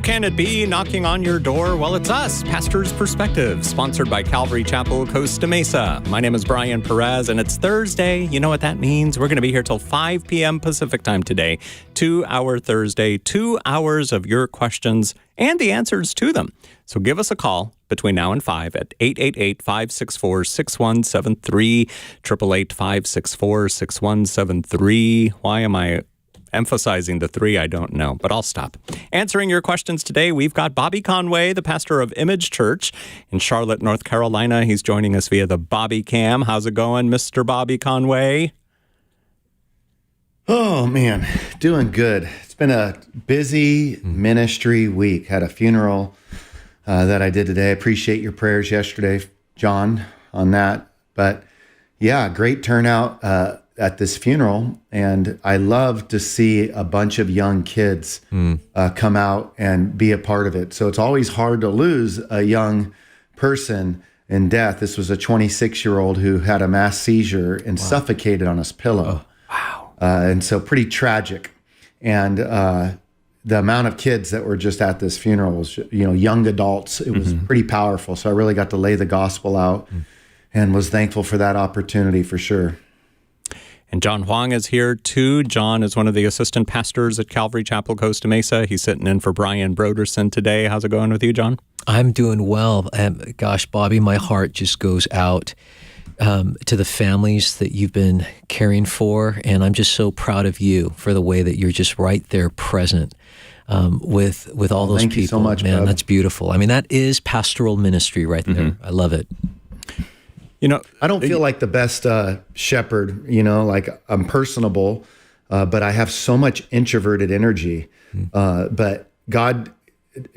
can it be knocking on your door? Well, it's us, Pastor's Perspective, sponsored by Calvary Chapel, Costa Mesa. My name is Brian Perez, and it's Thursday. You know what that means? We're going to be here till 5 p.m. Pacific time today. 2-hour Thursday, 2 hours of your questions and the answers to them. So give us a call between now and 5 at 888-564-6173, 888-564-6173. Why am I emphasizing the 3? I don't know, but I'll stop. Answering your questions today, we've got Bobby Conway, the pastor of Image Church in Charlotte, North Carolina. He's joining us via the Bobby Cam. How's it going, Mr. Bobby Conway? Oh, man, doing good. It's been a busy ministry week. Had a funeral that I did today. I appreciate your prayers yesterday, John, on that. But yeah, great turnout at this funeral. And I love to see a bunch of young kids come out and be a part of it. So it's always hard to lose a young person in death. This was a 26-year-old who had a mass seizure and suffocated on his pillow. Oh, wow. And so pretty tragic. And the amount of kids that were just at this funeral was, young adults. It was pretty powerful. So I really got to lay the gospel out and was thankful for that opportunity for sure. And John Huang is here too. John is one of the assistant pastors at Calvary Chapel, Costa Mesa. He's sitting in for Brian Broderson today. How's it going with you, John? I'm doing well. Gosh, Bobby, my heart just goes out to the families that you've been caring for, and I'm just so proud of you for the way that you're just right there present with all those Thank people. You so much, man, bud. That's beautiful. I mean, that is pastoral ministry right there. I love it. I don't feel like the best shepherd, like I'm personable, but I have so much introverted energy. But God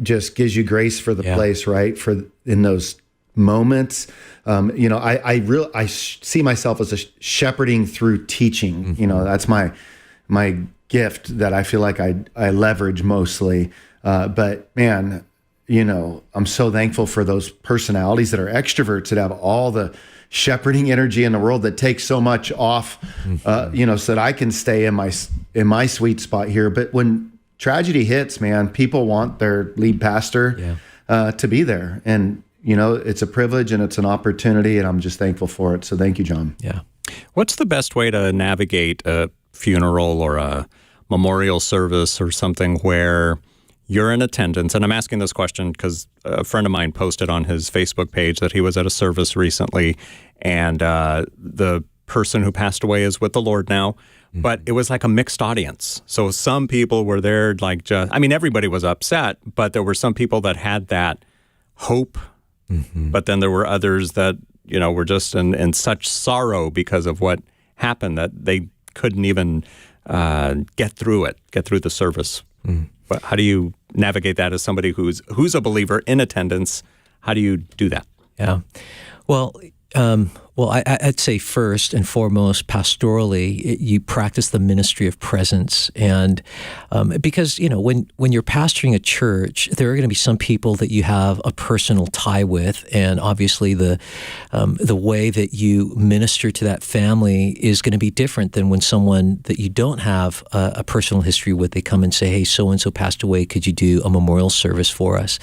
just gives you grace for the place, right? For in those moments, I see myself as a shepherding through teaching. That's my gift that I feel like I leverage mostly. But man, I'm so thankful for those personalities that are extroverts that have all the shepherding energy in the world that takes so much off, so that I can stay in my sweet spot here. But when tragedy hits, man, people want their lead pastor to be there. And, it's a privilege and it's an opportunity, and I'm just thankful for it. So thank you, John. Yeah. What's the best way to navigate a funeral or a memorial service or something where you're in attendance? And I'm asking this question because a friend of mine posted on his Facebook page that he was at a service recently, and the person who passed away is with the Lord now, but it was like a mixed audience. So some people were there everybody was upset, but there were some people that had that hope, but then there were others that, were just in such sorrow because of what happened that they couldn't even get through the service. But how do you navigate that as somebody who's a believer in attendance? How do you do that? Yeah. Well, I'd say first and foremost, pastorally, you practice the ministry of presence, and because when you're pastoring a church, there are going to be some people that you have a personal tie with, and obviously the way that you minister to that family is going to be different than when someone that you don't have a personal history with, they come and say, "Hey, so and so passed away. Could you do a memorial service for us?"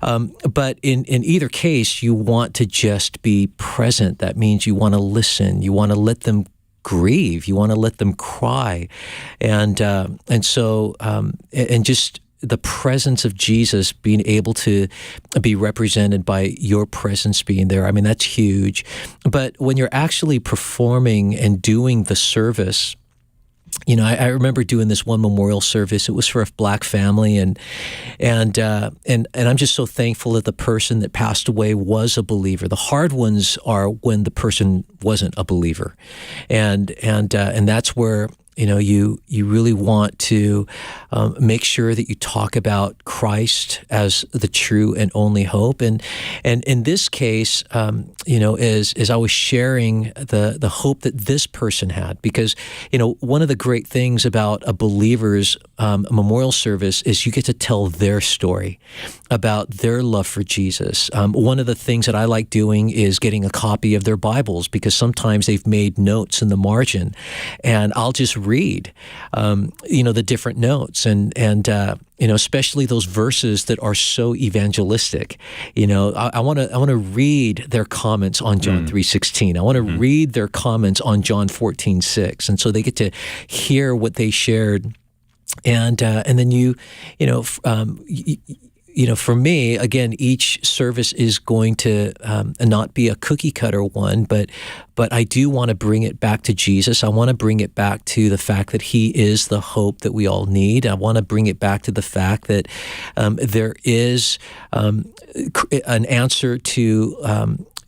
But in either case, you want to just be present. That means you want to listen. You want to let them grieve. You want to let them cry, and so just the presence of Jesus being able to be represented by your presence being there. I mean, that's huge. But when you're actually performing and doing the service, I remember doing this one memorial service. It was for a Black family, and I'm just so thankful that the person that passed away was a believer. The hard ones are when the person wasn't a believer, and that's where you really want to make sure that you talk about Christ as the true and only hope. And in this case, as I was sharing the hope that this person had, because one of the great things about a believer's memorial service is you get to tell their story about their love for Jesus. One of the things that I like doing is getting a copy of their Bibles, because sometimes they've made notes in the margin, and I'll just read, the different notes and especially those verses that are so evangelistic. I want to read their comments on John 3:16. I want to read their comments on John 14:6, and so they get to hear what they shared. And then for me, again, each service is going to not be a cookie cutter one, but I do want to bring it back to Jesus. I want to bring it back to the fact that He is the hope that we all need. I want to bring it back to the fact that there is an answer to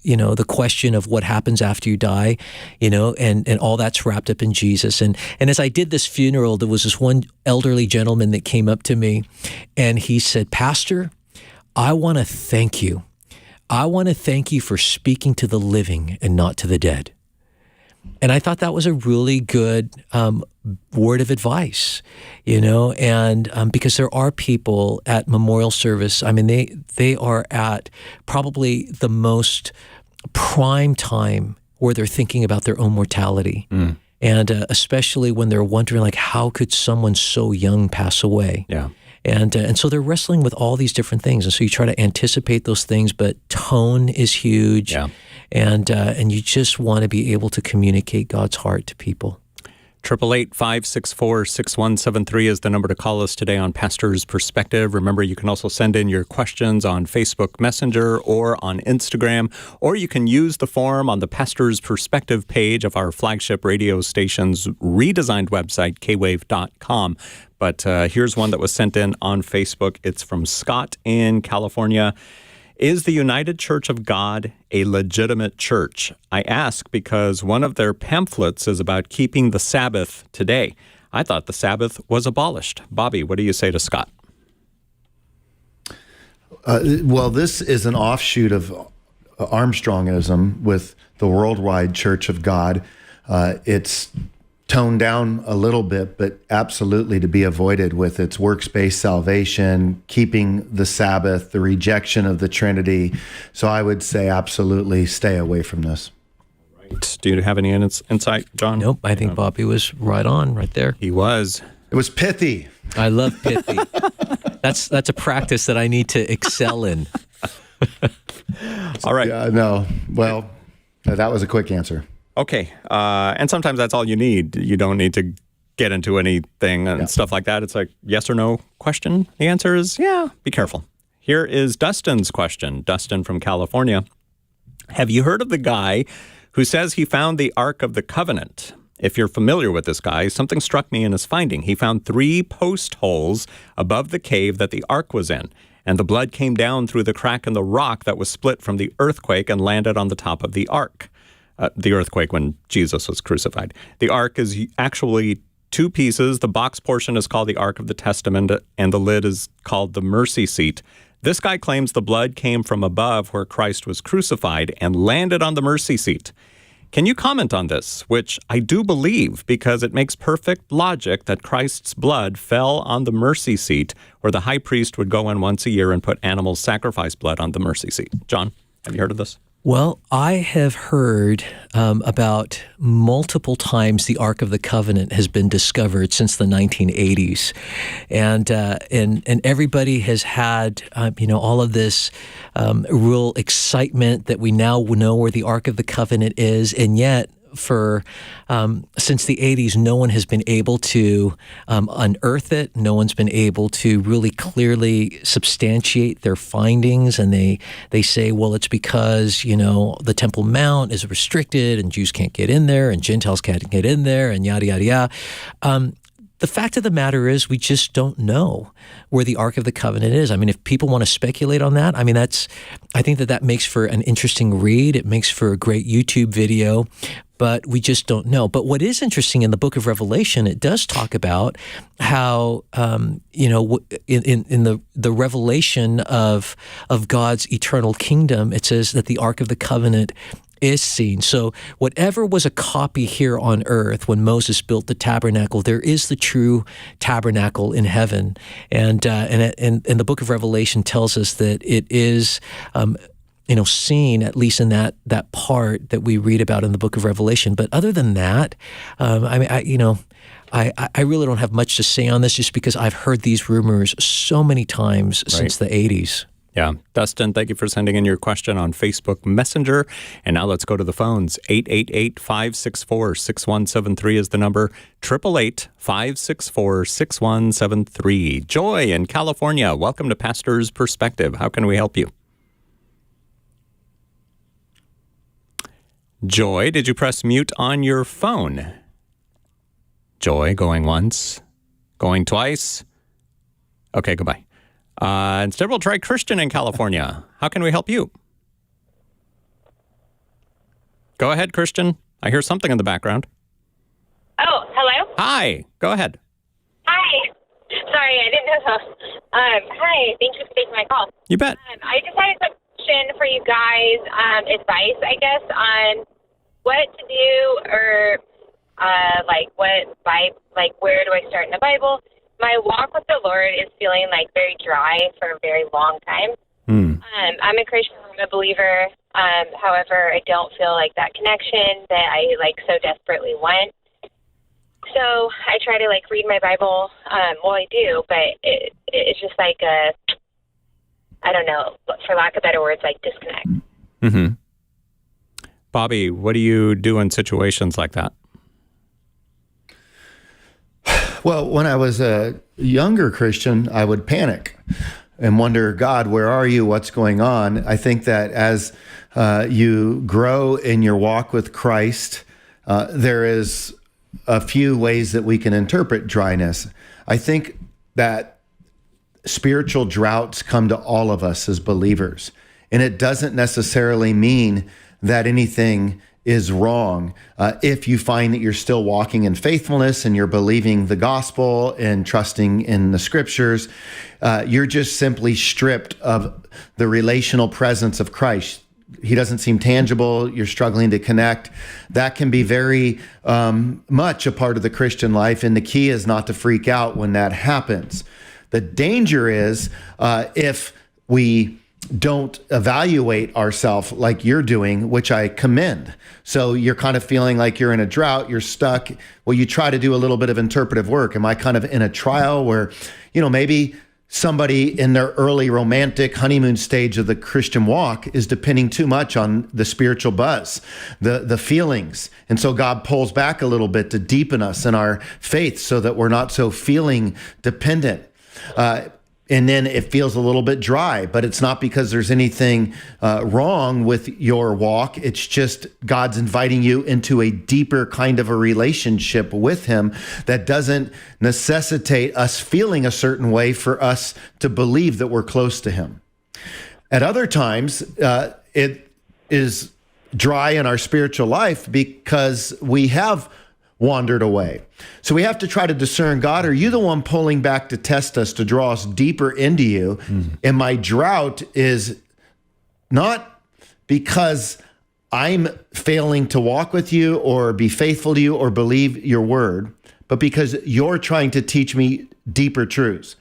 the question of what happens after you die, and all that's wrapped up in Jesus. And as I did this funeral, there was this one elderly gentleman that came up to me and he said, "Pastor, I want to thank you. I want to thank you for speaking to the living and not to the dead." And I thought that was a really good word of advice, and because there are people at memorial service, I mean, they are at probably the most prime time where they're thinking about their own mortality. And especially when they're wondering, like, how could someone so young pass away? Yeah. And so they're wrestling with all these different things. And so you try to anticipate those things, but tone is huge. Yeah. And you just want to be able to communicate God's heart to people. 888-564-6173 is the number to call us today on Pastor's Perspective. Remember, you can also send in your questions on Facebook Messenger or on Instagram, or you can use the form on the Pastor's Perspective page of our flagship radio station's redesigned website, kwave.com. But here's one that was sent in on Facebook. It's from Scott in California. Is the United Church of God a legitimate church? I ask because one of their pamphlets is about keeping the Sabbath today. I thought the Sabbath was abolished. Bobby, what do you say to Scott? Well, this is an offshoot of Armstrongism with the Worldwide Church of God. It's toned down a little bit, but absolutely to be avoided with its works-based salvation, keeping the Sabbath, the rejection of the Trinity. So I would say absolutely stay away from this. Right. Do you have any insight, John? Nope, I think Bobby was right on right there. He was. It was pithy. I love pithy. That's a practice that I need to excel in. All right. No, well, that was a quick answer. Okay. And sometimes that's all you need. You don't need to get into anything and stuff like that. It's like yes or no question. The answer is yeah, be careful. Here is Dustin's question. Dustin from California. Have you heard of the guy who says he found the Ark of the Covenant? If you're familiar with this guy, something struck me in his finding. He found 3 post holes above the cave that the Ark was in, and the blood came down through the crack in the rock that was split from the earthquake and landed on the top of the Ark. The earthquake when Jesus was crucified. The Ark is actually 2 pieces. The box portion is called the Ark of the Testament, and the lid is called the mercy seat. This guy claims the blood came from above where Christ was crucified and landed on the mercy seat. Can you comment on this, which I do believe because it makes perfect logic that Christ's blood fell on the mercy seat where the high priest would go in once a year and put animal sacrifice blood on the mercy seat. John, have you heard of this? Well, I have heard about multiple times the Ark of the Covenant has been discovered since the 1980s, and everybody has had all of this real excitement that we now know where the Ark of the Covenant is, and yet for since the 80s, no one has been able to unearth it. No one's been able to really clearly substantiate their findings. And they say, well, it's because, the Temple Mount is restricted and Jews can't get in there and Gentiles can't get in there and yada, yada, yada. The fact of the matter is we just don't know where the Ark of the Covenant is. I mean, if people want to speculate on that, I think that makes for an interesting read. It makes for a great YouTube video, but we just don't know. But what is interesting in the book of Revelation, it does talk about how, in the revelation of God's eternal kingdom, it says that the Ark of the Covenant is seen. So whatever was a copy here on earth when Moses built the tabernacle, there is the true tabernacle in heaven. And the book of Revelation tells us that it is seen, at least in that I really don't have much to say on this just because I've heard these rumors so many times since the 80s. Yeah. Dustin, thank you for sending in your question on Facebook Messenger. And now let's go to the phones. 888-564-6173 is the number. 888-564-6173. Joy in California. Welcome to Pastor's Perspective. How can we help you? Joy, did you press mute on your phone? Joy, going once, going twice. Okay, goodbye. Instead, we'll try Christian in California. How can we help you? Go ahead, Christian. I hear something in the background. Oh, hello? Hi. Go ahead. Hi. Sorry, I didn't know. Hi. Thank you for taking my call. You bet. I just had a question for you guys, advice, I guess, on what to do or, where do I start in the Bible? My walk with the Lord is feeling very dry for a very long time. I'm a Christian, I'm a believer. However, I don't feel that connection that I so desperately want. So I try to read my Bible. Well, I do, but it's just I don't know, for lack of better words, disconnect. Mm-hmm. Bobby, what do you do in situations like that? Well, when I was a younger Christian, I would panic and wonder, God, where are you? What's going on? I think that as you grow in your walk with Christ, there is a few ways that we can interpret dryness. I think that spiritual droughts come to all of us as believers, and it doesn't necessarily mean that anything is wrong. If you find that you're still walking in faithfulness and you're believing the gospel and trusting in the scriptures, you're just simply stripped of the relational presence of Christ. He doesn't seem tangible. You're struggling to connect. That can be very much a part of the Christian life. And the key is not to freak out when that happens. The danger is if we don't evaluate ourselves like you're doing, which I commend. So you're kind of feeling like you're in a drought, you're stuck. Well, you try to do a little bit of interpretive work. Am I kind of in a trial where, maybe somebody in their early romantic honeymoon stage of the Christian walk is depending too much on the spiritual buzz, the feelings. And so God pulls back a little bit to deepen us in our faith so that we're not so feeling dependent. And then it feels a little bit dry, but it's not because there's anything wrong with your walk. It's just God's inviting you into a deeper kind of a relationship with him that doesn't necessitate us feeling a certain way for us to believe that we're close to him. At other times, it is dry in our spiritual life because we have wandered away. So we have to try to discern, God, are you the one pulling back to test us, to draw us deeper into you? And my drought is not because I'm failing to walk with you or be faithful to you or believe your word, but because you're trying to teach me deeper truths.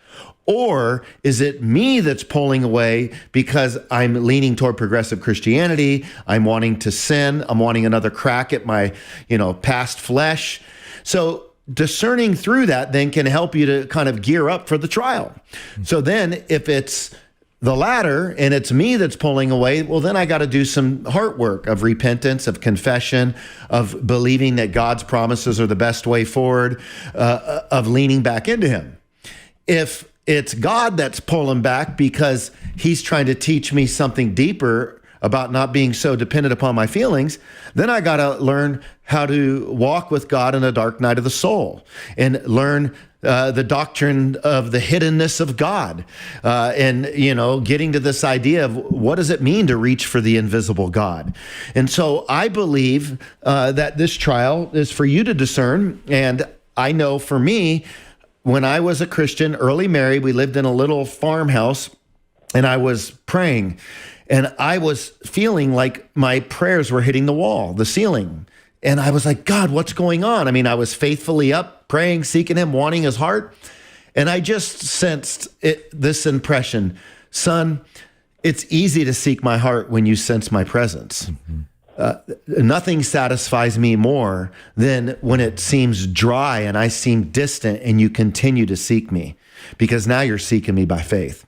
Or is it me that's pulling away because I'm leaning toward progressive Christianity? I'm wanting to sin. I'm wanting another crack at my, past flesh. So discerning through that then can help you to kind of gear up for the trial. So then if it's the latter and it's me that's pulling away, well, then I got to do some heart work of repentance, of confession, of believing that God's promises are the best way forward, of leaning back into him. If it's God that's pulling back because he's trying to teach me something deeper about not being so dependent upon my feelings, then I got to learn how to walk with God in a dark night of the soul and learn the doctrine of the hiddenness of God and, getting to this idea of what does it mean to reach for the invisible God. And so I believe that this trial is for you to discern. And I know for me, when I was a Christian, early married, we lived in a little farmhouse and I was praying and I was feeling like my prayers were hitting the wall, the ceiling. And I was like, God, what's going on? I mean, I was faithfully up, praying, seeking him, wanting his heart. And I just sensed this impression, son, it's easy to seek my heart when you sense my presence. nothing satisfies me more than when it seems dry and I seem distant and you continue to seek me, because now you're seeking me by faith.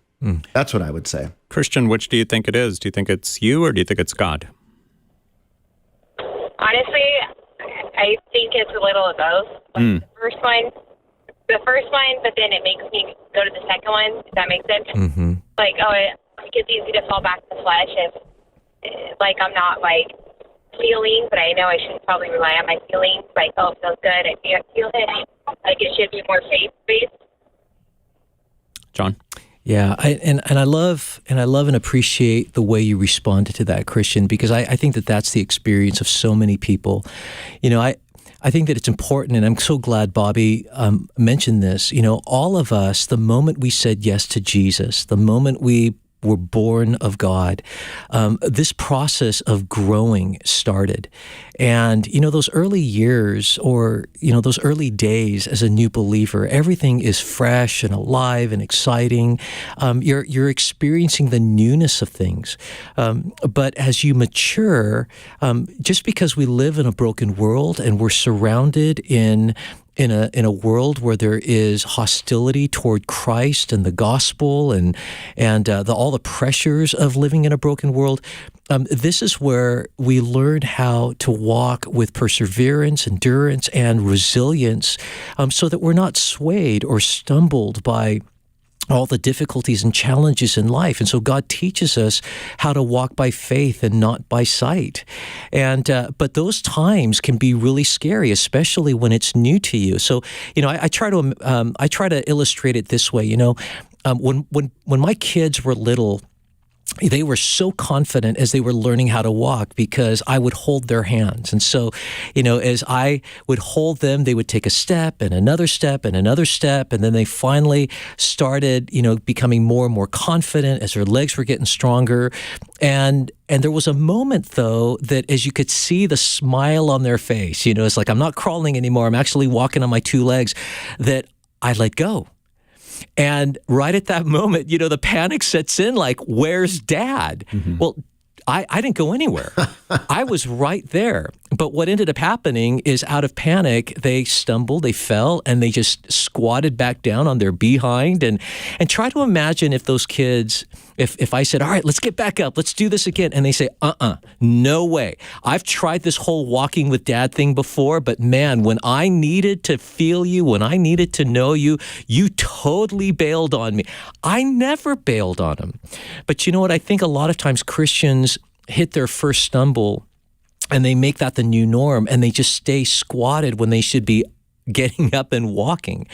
That's what I would say. Christian, which do you think it is? Do you think it's you, or do you think it's God? Honestly, I think it's a little of both. Like the first one, but then it makes me go to the second one, if that makes sense. Mm-hmm. Like, it's easy to fall back to the flesh if, like, I'm not, like, feeling, but I know I should probably rely on my feelings. Like, it feels good, I feel it. Like, it should be more faith-based. John? Yeah, I love and appreciate the way you responded to that, Christian, because I think that that's the experience of so many people. You know, I think that it's important, and I'm so glad Bobby mentioned this. You know, all of us, the moment we said yes to Jesus, the moment we were born of God, this process of growing started. And, you know, those early years, or, you know, those early days as a new believer, everything is fresh and alive and exciting. You're experiencing the newness of things. But as you mature, just because we live in a broken world and we're surrounded in a world where there is hostility toward Christ and the gospel and all the pressures of living in a broken world, this is where we learn how to walk with perseverance, endurance, and resilience, so that we're not swayed or stumbled by all the difficulties and challenges in life. And so God teaches us how to walk by faith and not by sight. And but those times can be really scary, especially when it's new to you. So, you know, I try to illustrate it this way. You know, when my kids were little, they were so confident as they were learning how to walk because I would hold their hands. And so, you know, as I would hold them, they would take a step and another step and another step. And then they finally started, you know, becoming more and more confident as their legs were getting stronger. And there was a moment, though, that as you could see the smile on their face, you know, it's like, I'm not crawling anymore. I'm actually walking on my two legs, that I let go. And right at that moment, you know, the panic sets in, like, where's Dad? Mm-hmm. Well, I didn't go anywhere. I was right there. But what ended up happening is, out of panic, they stumbled, they fell, and they just squatted back down on their behind. And try to imagine if those kids, if I said, all right, let's get back up, let's do this again. And they say, no way. I've tried this whole walking with Dad thing before, but man, when I needed to feel you, when I needed to know you, you totally bailed on me. I never bailed on them. But you know what? I think a lot of times Christians hit their first stumble and they make that the new norm, and they just stay squatted when they should be getting up and walking.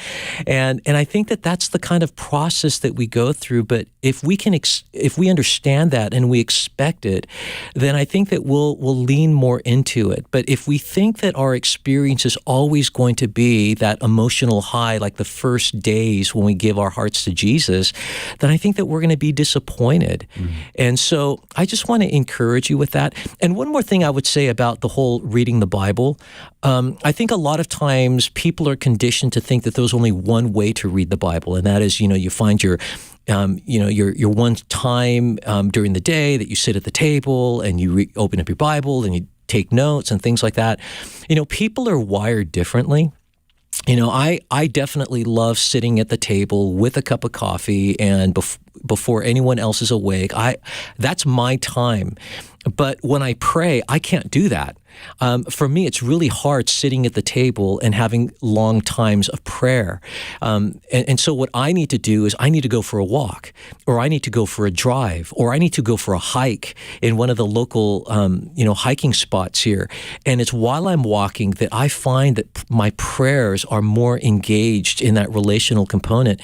And I think that that's the kind of process that we go through. But if we understand that and we expect it, then I think that we'll lean more into it. But if we think that our experience is always going to be that emotional high, like the first days when we give our hearts to Jesus, then I think that we're going to be disappointed. Mm-hmm. And so I just want to encourage you with that. And one more thing I would say about the whole reading the Bible, I think a lot of times people are conditioned to think that there's only one way to read the Bible, and that is, you know, you find your one time during the day that you sit at the table and you open up your Bible and you take notes and things like that. You know, people are wired differently. You know, I definitely love sitting at the table with a cup of coffee and before anyone else is awake. That's my time. But when I pray, I can't do that. For me, it's really hard sitting at the table and having long times of prayer. And so what I need to do is I need to go for a walk, or I need to go for a drive, or I need to go for a hike in one of the local, hiking spots here. And it's while I'm walking that I find that my prayers are more engaged in that relational component.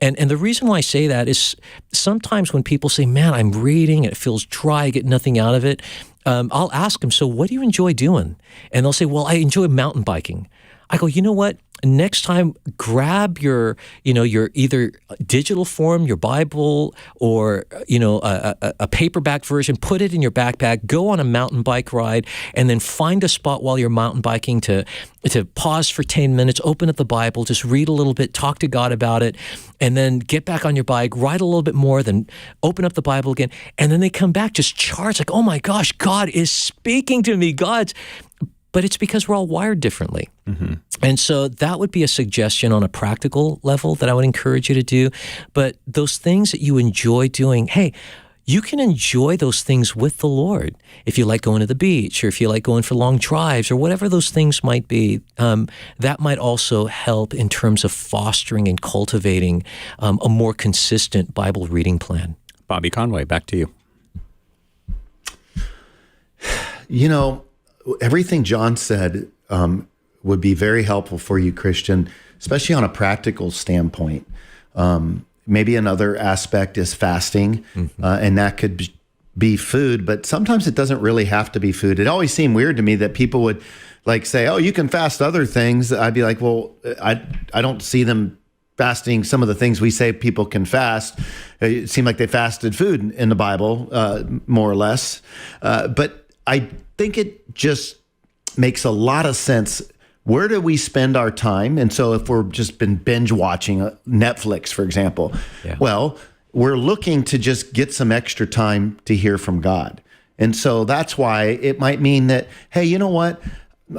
And the reason why I say that is sometimes when people say, man, I'm reading and it feels dry, I get nothing out of it, I'll ask them, so what do you enjoy doing? And they'll say, well, I enjoy mountain biking. I go, you know what? next time, grab your either digital form, your Bible, or a paperback version. Put it in your backpack. Go on a mountain bike ride, and then find a spot while you're mountain biking to pause for 10 minutes. Open up the Bible, just read a little bit, talk to God about it, and then get back on your bike, ride a little bit more, then open up the Bible again, and then they come back just charged, like, oh my gosh, God is speaking to me. But it's because we're all wired differently. Mm-hmm. And so that would be a suggestion on a practical level that I would encourage you to do. But those things that you enjoy doing, hey, you can enjoy those things with the Lord. If you like going to the beach, or if you like going for long drives, or whatever those things might be, that might also help in terms of fostering and cultivating a more consistent Bible reading plan. Bobby Conway, back to you. Everything John said would be very helpful for you, Christian, especially on a practical standpoint. Maybe another aspect is fasting, and that could be food, but sometimes it doesn't really have to be food. It always seemed weird to me that people would say, oh, you can fast other things. I'd be like, well, I don't see them fasting some of the things we say people can fast. It seemed like they fasted food in the Bible, more or less. But I think it just makes a lot of sense. Where do we spend our time? And so if we're just been binge watching Netflix, for example, well, we're looking to just get some extra time to hear from God. And so that's why it might mean that, hey, you know what?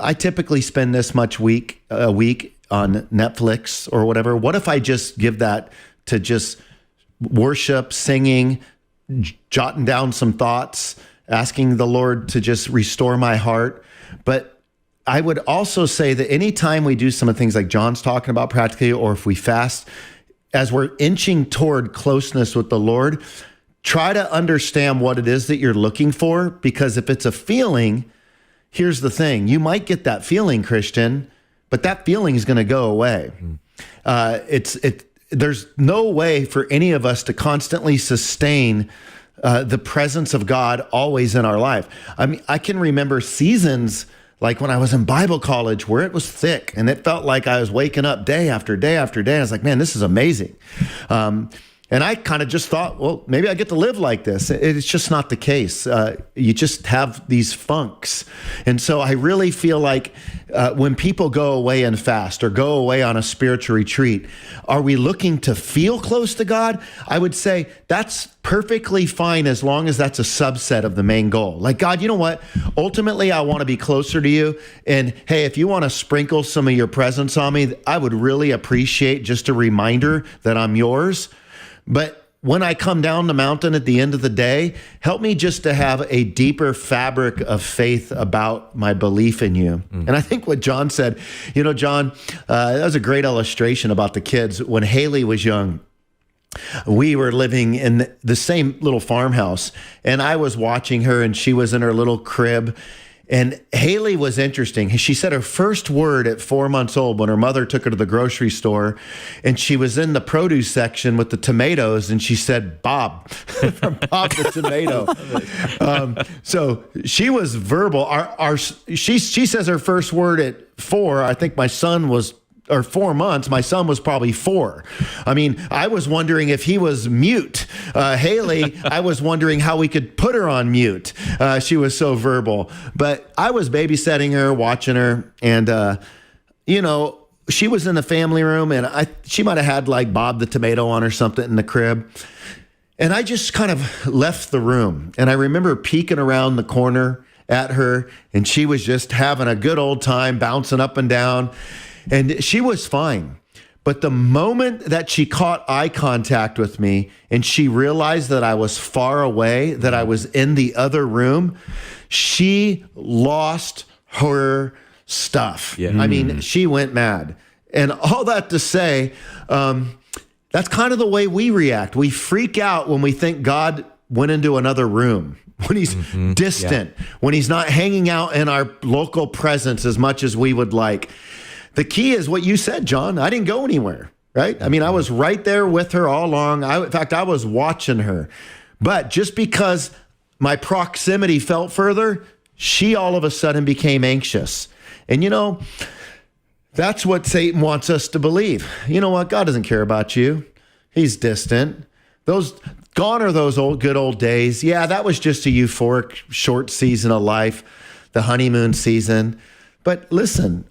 I typically spend this much a week on Netflix or whatever. What if I just give that to just worship, singing, jotting down some thoughts, asking the Lord to just restore my heart? But I would also say that anytime we do some of the things like John's talking about practically, or if we fast, as we're inching toward closeness with the Lord, try to understand what it is that you're looking for. Because if it's a feeling, here's the thing. You might get that feeling, Christian, but that feeling is going to go away. There's no way for any of us to constantly sustain the presence of God always in our life. I mean, I can remember seasons like when I was in Bible college where it was thick and it felt like I was waking up day after day after day. I was like, man, this is amazing. And I kind of just thought, well, maybe I get to live like this. It's just not the case. You just have these funks. And so I really feel like when people go away and fast or go away on a spiritual retreat, are we looking to feel close to God? I would say that's perfectly fine as long as that's a subset of the main goal. Like, God, you know what? Ultimately, I want to be closer to you. And hey, if you want to sprinkle some of your presence on me, I would really appreciate just a reminder that I'm yours. But when I come down the mountain at the end of the day, help me just to have a deeper fabric of faith about my belief in you. And I think what John said, John, that was a great illustration about the kids. When Haley was young, we were living in the same little farmhouse, and I was watching her, and she was in her little crib. And Haley was interesting. She said her first word at 4 months old when her mother took her to the grocery store, and she was in the produce section with the tomatoes, and she said, Bob, from Bob the tomato. So she was verbal. She says her first word at 4. I think my son was, or 4 months, my son was probably 4. I mean, I was wondering if he was mute. Haley, I was wondering how we could put her on mute. She was so verbal. But I was babysitting her, watching her, and, she was in the family room, and she might have had like Bob the tomato on or something in the crib. And I just kind of left the room. And I remember peeking around the corner at her, and she was just having a good old time, bouncing up and down. And she was fine. But the moment that she caught eye contact with me and she realized that I was far away, that I was in the other room, she lost her stuff. Yeah. I mean, she went mad. And all that to say, that's kind of the way we react. We freak out when we think God went into another room, when he's distant, when he's not hanging out in our local presence as much as we would like. The key is what you said, John. I didn't go anywhere, right? I mean, I was right there with her all along. In fact, I was watching her. But just because my proximity felt further, she all of a sudden became anxious. And That's what Satan wants us to believe. You know what? God doesn't care about you. He's distant. Gone are those good old days. Yeah, that was just a euphoric short season of life, the honeymoon season. But listen,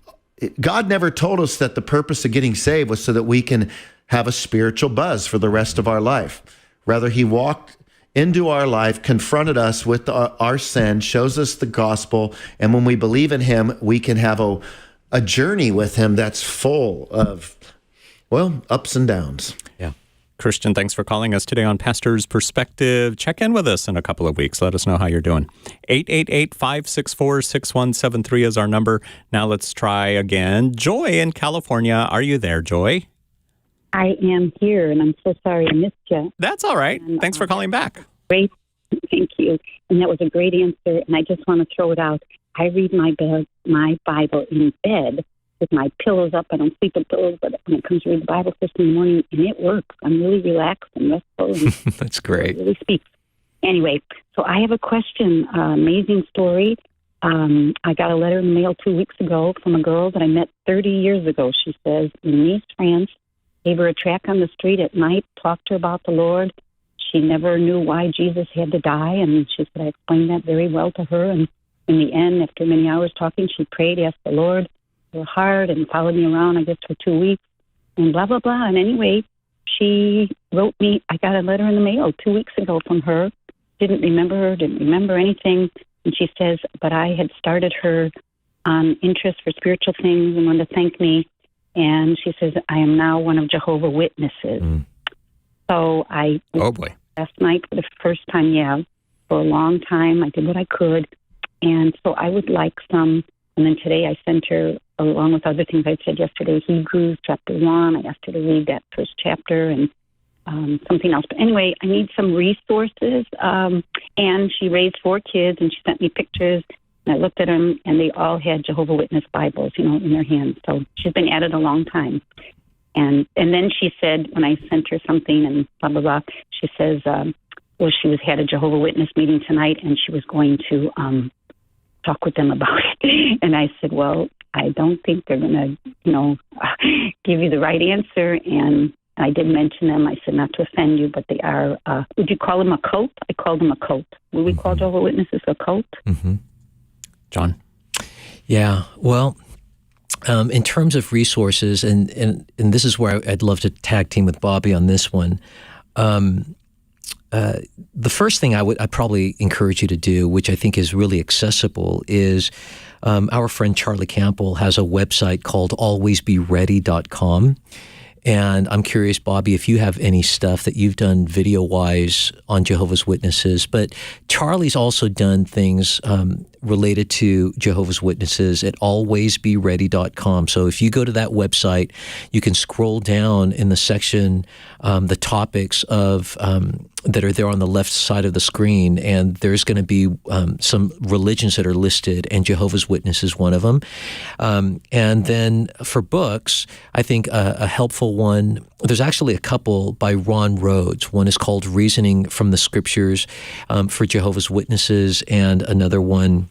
God never told us that the purpose of getting saved was so that we can have a spiritual buzz for the rest of our life. Rather, he walked into our life, confronted us with our sin, shows us the gospel, and when we believe in him, we can have a journey with him that's full of, well, ups and downs. Yeah. Christian, thanks for calling us today on Pastor's Perspective. Check in with us in a couple of weeks. Let us know how you're doing. 888-564-6173 is our number. Now let's try again. Joy in California. Are you there, Joy? I am here, and I'm so sorry I missed you. That's all right. And, thanks for calling back. Great. Thank you. And that was a great answer, and I just want to throw it out. I read my Bible in bed with my pillows up. I don't sleep with pillows, but when it comes to read the Bible first in the morning, and it works. I'm really relaxed and restful. And That's great. It really speaks. Anyway, so I have a question. Amazing story. I got a letter in the mail 2 weeks ago from a girl that I met 30 years ago. She says, in Nice, France, gave her a tract on the street at night, talked to her about the Lord. She never knew why Jesus had to die, and she said I explained that very well to her. And in the end, after many hours talking, she prayed, asked the Lord her heart, and followed me around, I guess, for 2 weeks, and blah, blah, blah. And anyway, she wrote me, I got a letter in the mail 2 weeks ago from her. Didn't remember her, didn't remember anything. And she says, but I had started her on interest for spiritual things and wanted to thank me. And she says, I am now one of Jehovah's Witnesses. So I, last night for the first time, for a long time, I did what I could. And so I would like some, and then today I sent her, along with other things I said yesterday, Hebrews chapter 1. I asked her to read that first chapter and something else. But anyway, I need some resources. And she raised 4 kids, and she sent me pictures. And I looked at them, and they all had Jehovah's Witness Bibles, in their hands. So she's been at it a long time. And then she said, when I sent her something and blah, blah, blah, she says, she had a Jehovah's Witness meeting tonight, and she was going to talk with them about it. And I said, well, I don't think they're going to, give you the right answer. And I did mention them. I said not to offend you, but they are, would you call them a cult? I called them a cult. Would we call Jehovah's Witnesses a cult? Mm-hmm. John? Yeah, well, in terms of resources, and this is where I'd love to tag team with Bobby on this one. The first thing I'd probably encourage you to do, which I think is really accessible, is our friend Charlie Campbell has a website called alwaysbeready.com. And I'm curious, Bobby, if you have any stuff that you've done video-wise on Jehovah's Witnesses. But Charlie's also done things related to Jehovah's Witnesses at alwaysbeready.com. So if you go to that website, you can scroll down in the section, the topics of that are there on the left side of the screen, and there's going to be some religions that are listed, and Jehovah's Witness is one of them. And then for books, I think a helpful one, there's actually a couple by Ron Rhodes. One is called Reasoning from the Scriptures for Jehovah's Witnesses, and another one,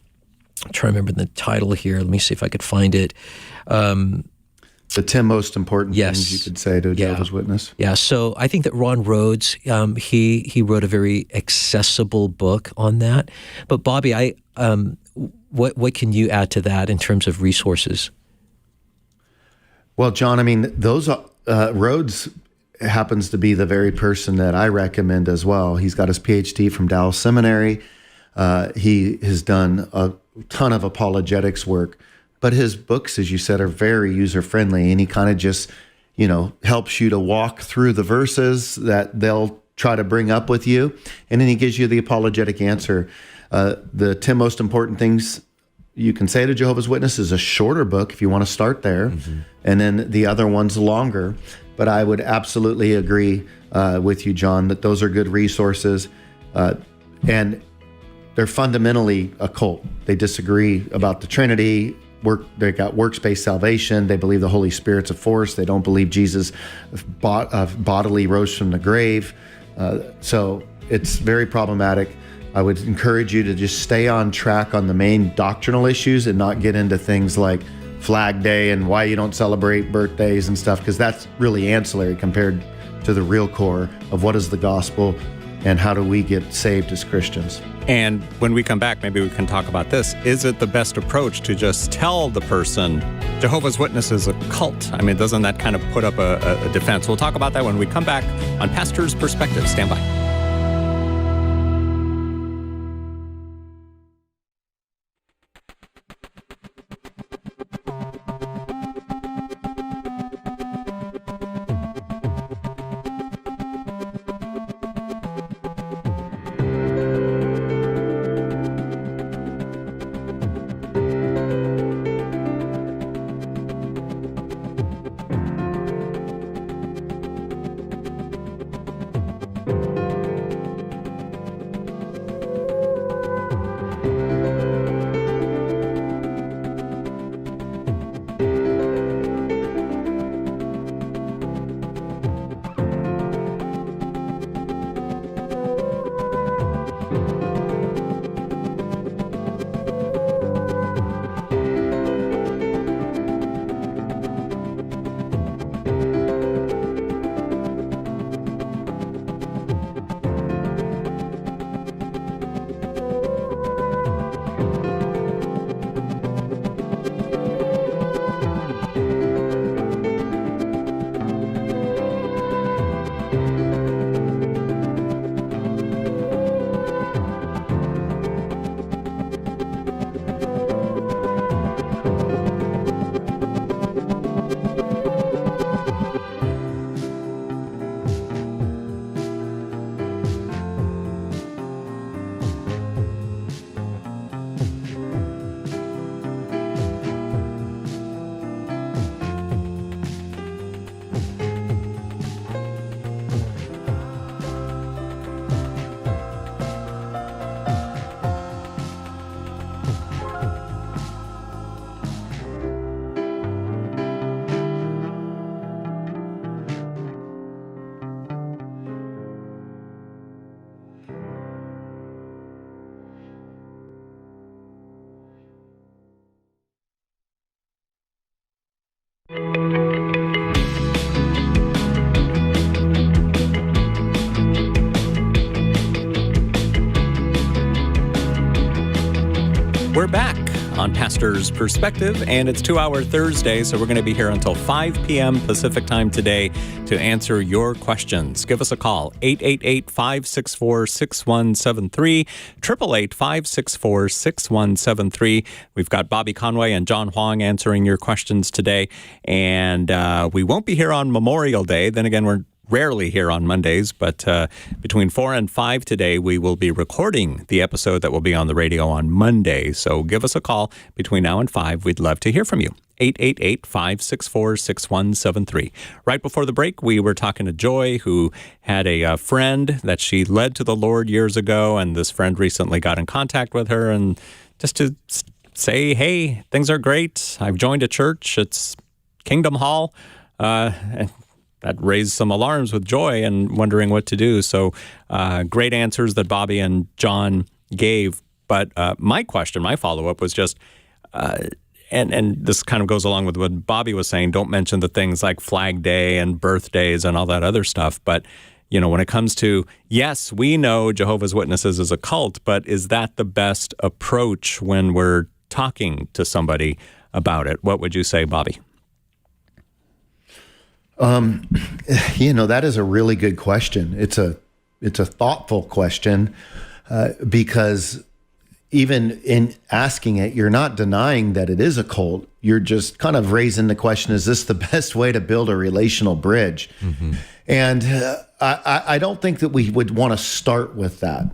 I'm trying to remember the title here. Let me see if I could find it. The 10 most important things you could say to a Jehovah's Witness. Yeah, so I think that Ron Rhodes, he wrote a very accessible book on that. But Bobby, what can you add to that in terms of resources? Well, John, I mean, those Rhodes happens to be the very person that I recommend as well. He's got his PhD from Dallas Seminary. He has done a ton of apologetics work. But his books, as you said, are very user-friendly, and he kind of just, helps you to walk through the verses that they'll try to bring up with you, and then he gives you the apologetic answer. The 10 most important things you can say to Jehovah's Witnesses is a shorter book if you want to start there, and then the other one's longer. But I would absolutely agree with you, John, that those are good resources, and they're fundamentally a cult. They disagree about the Trinity. They got works-based salvation. They believe the Holy Spirit's a force. They don't believe Jesus bodily rose from the grave. So it's very problematic. I would encourage you to just stay on track on the main doctrinal issues and not get into things like Flag Day and why you don't celebrate birthdays and stuff, because that's really ancillary compared to the real core of what is the gospel and how do we get saved as Christians. And when we come back, maybe we can talk about this. Is it the best approach to just tell the person Jehovah's Witness is a cult? I mean, doesn't that kind of put up a defense? We'll talk about that when we come back on Pastor's Perspective. Stand by. We're back on Pastor's Perspective, and it's 2-hour Thursday, so we're going to be here until 5 p.m. Pacific time today to answer your questions. Give us a call, 888-564-6173, 888-564-6173. We've got Bobby Conway and John Huang answering your questions today, and we won't be here on Memorial Day. Then again, we're rarely here on Mondays, but between 4 and 5 today, we will be recording the episode that will be on the radio on Monday. So give us a call between now and 5. We'd love to hear from you. 888-564-6173. Right before the break, we were talking to Joy, who had a friend that she led to the Lord years ago, and this friend recently got in contact with her, and just to say, hey, things are great. I've joined a church. It's Kingdom Hall. And that raised some alarms with Joy and wondering what to do. So great answers that Bobby and John gave. But my question, my follow-up was just, and this kind of goes along with what Bobby was saying, don't mention the things like Flag Day and birthdays and all that other stuff. But, you know, when it comes to, yes, we know Jehovah's Witnesses is a cult, but is that the best approach when we're talking to somebody about it? What would you say, Bobby? You know, that is a really good question. It's a thoughtful question because even in asking it, you're not denying that it is a cult. You're just kind of raising the question, is this the best way to build a relational bridge? Mm-hmm. And I don't think that we would want to start with that.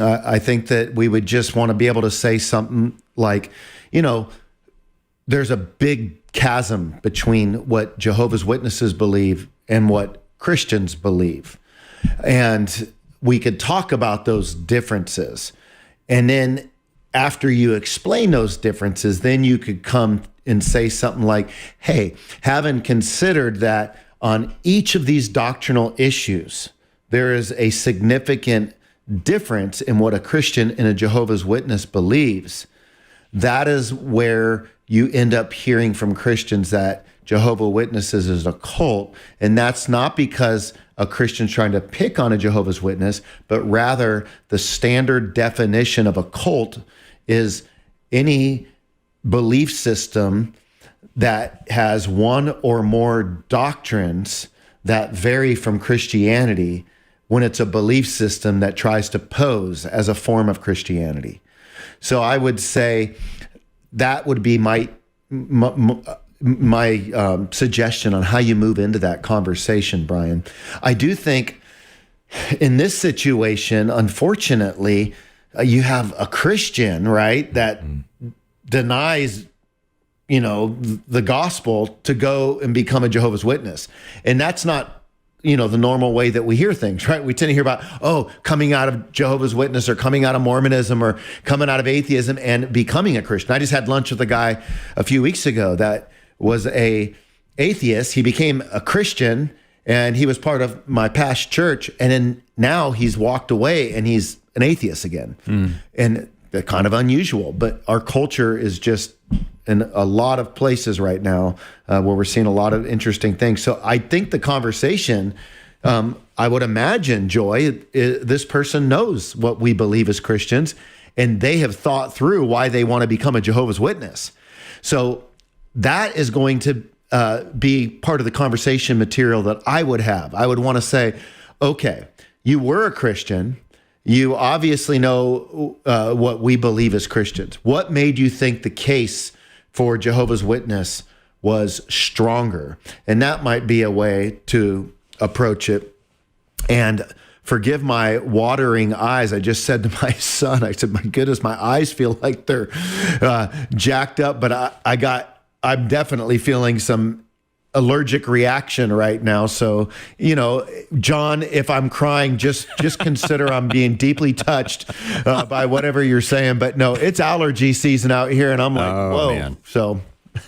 I think that we would just want to be able to say something like, you know, there's a big chasm between what Jehovah's Witnesses believe and what Christians believe. And we could talk about those differences. And then after you explain those differences, then you could come and say something like, hey, having considered that on each of these doctrinal issues, there is a significant difference in what a Christian and a Jehovah's Witness believes. That is where you end up hearing from Christians that Jehovah's Witnesses is a cult, and that's not because a Christian's trying to pick on a Jehovah's Witness, but rather the standard definition of a cult is any belief system that has one or more doctrines that vary from Christianity when it's a belief system that tries to pose as a form of Christianity. So I would say that would be my suggestion on how you move into that conversation, Brian. I do think in this situation, unfortunately, you have a Christian, right, that denies, the gospel to go and become a Jehovah's Witness. And that's not, the normal way that we hear things, right? We tend to hear about, coming out of Jehovah's Witness or coming out of Mormonism or coming out of atheism and becoming a Christian. I just had lunch with a guy a few weeks ago that was a atheist. He became a Christian and he was part of my past church. And then now he's walked away and he's an atheist again. And they're kind of unusual, but our culture is just in a lot of places right now where we're seeing a lot of interesting things. So I think the conversation, I would imagine, Joy, this person knows what we believe as Christians, and they have thought through why they want to become a Jehovah's Witness. So that is going to be part of the conversation material that I would have. I would want to say, okay, you were a Christian. You obviously know what we believe as Christians. What made you think the case for Jehovah's Witness was stronger? And that might be a way to approach it. And forgive my watering eyes. I just said to my son, I said, my goodness, my eyes feel like they're jacked up, but I'm definitely feeling some allergic reaction right now. So, John, if I'm crying, just consider I'm being deeply touched by whatever you're saying. But no, it's allergy season out here, and I'm like, whoa. Man. So.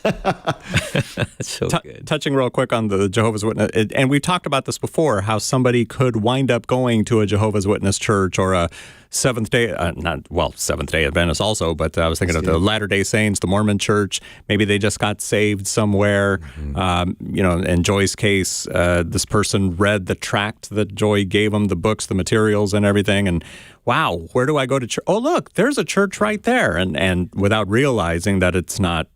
That's so good. Touching real quick on the Jehovah's Witness, and we've talked about this before, how somebody could wind up going to a Jehovah's Witness church or a Seventh-day Adventist also, but I was thinking of the Latter-day Saints, the Mormon church. Maybe they just got saved somewhere. In Joy's case, this person read the tract that Joy gave them, the books, the materials and everything, and wow, where do I go to church? Oh, look, there's a church right there. And without realizing that it's not,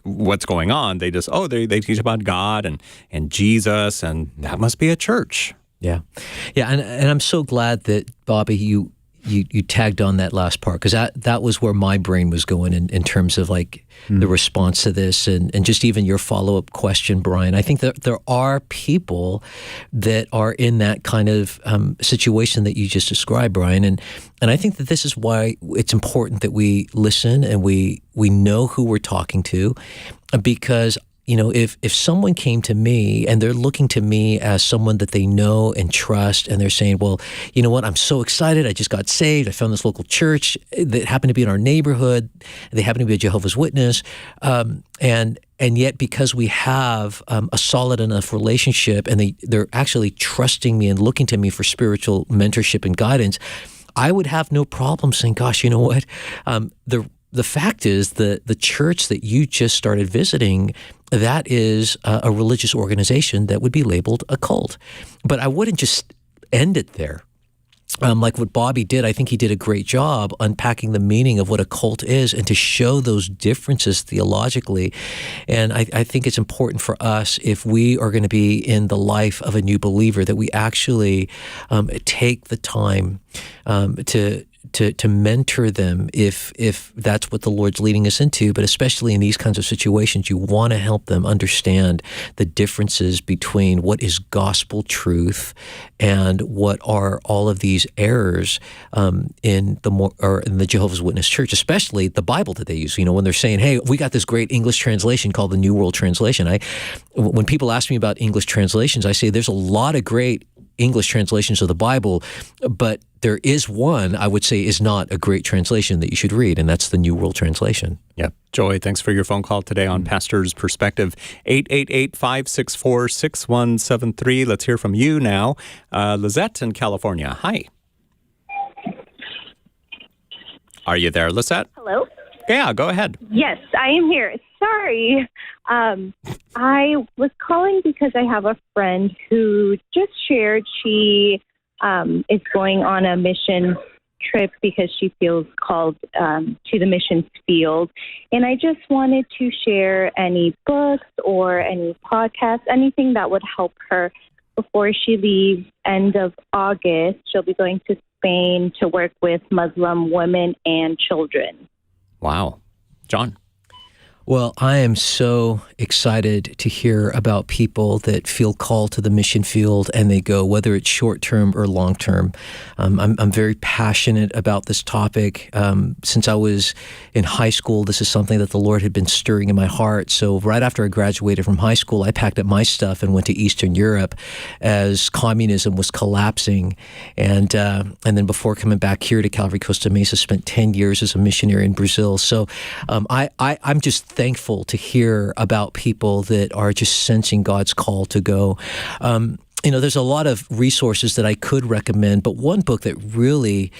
what's going on, they just, they teach about God and Jesus, and that must be a church. Yeah. And I'm so glad that, Bobby, you tagged on that last part, because that was where my brain was going in terms of the response to this and just even your follow-up question, Brian. I think that there are people that are in that kind of situation that you just described, Brian. And I think that this is why it's important that we listen and we know who we're talking to, because if someone came to me and they're looking to me as someone that they know and trust, and they're saying, well, you know what, I'm so excited. I just got saved. I found this local church that happened to be in our neighborhood. They happen to be a Jehovah's Witness. And yet, because we have a solid enough relationship and they're actually trusting me and looking to me for spiritual mentorship and guidance, I would have no problem saying, gosh, you know what? The fact is that the church that you just started visiting, that is a religious organization that would be labeled a cult. But I wouldn't just end it there. Like what Bobby did, I think he did a great job unpacking the meaning of what a cult is and to show those differences theologically. And I think it's important for us, if we are going to be in the life of a new believer, that we actually take the time to mentor them if that's what the Lord's leading us into. But especially in these kinds of situations, you want to help them understand the differences between what is gospel truth and what are all of these errors in the Jehovah's Witness church, especially the Bible that they use. When they're saying, hey, we got this great English translation called the New World Translation. When people ask me about English translations, I say there's a lot of great English translations of the Bible, but there is one I would say is not a great translation that you should read, and that's the New World Translation. Yep. Joy, thanks for your phone call today on Pastor's Perspective. 888-564-6173. Let's hear from you now. Lizette in California. Hi. Are you there, Lizette? Hello? Yeah, go ahead. Yes, I am here. sorry. I was calling because I have a friend who just shared she is going on a mission trip because she feels called to the missions field. And I just wanted to share any books or any podcasts, anything that would help her before she leaves end of August. She'll be going to Spain to work with Muslim women and children. Wow. John? Well, I am so excited to hear about people that feel called to the mission field and they go, whether it's short-term or long-term. I'm very passionate about this topic. Since I was in high school, this is something that the Lord had been stirring in my heart. So right after I graduated from high school, I packed up my stuff and went to Eastern Europe as communism was collapsing. And then before coming back here to Calvary Costa Mesa, spent 10 years as a missionary in Brazil. So I'm just thankful to hear about people that are just sensing God's call to go. There's a lot of resources that I could recommend, but one book that really,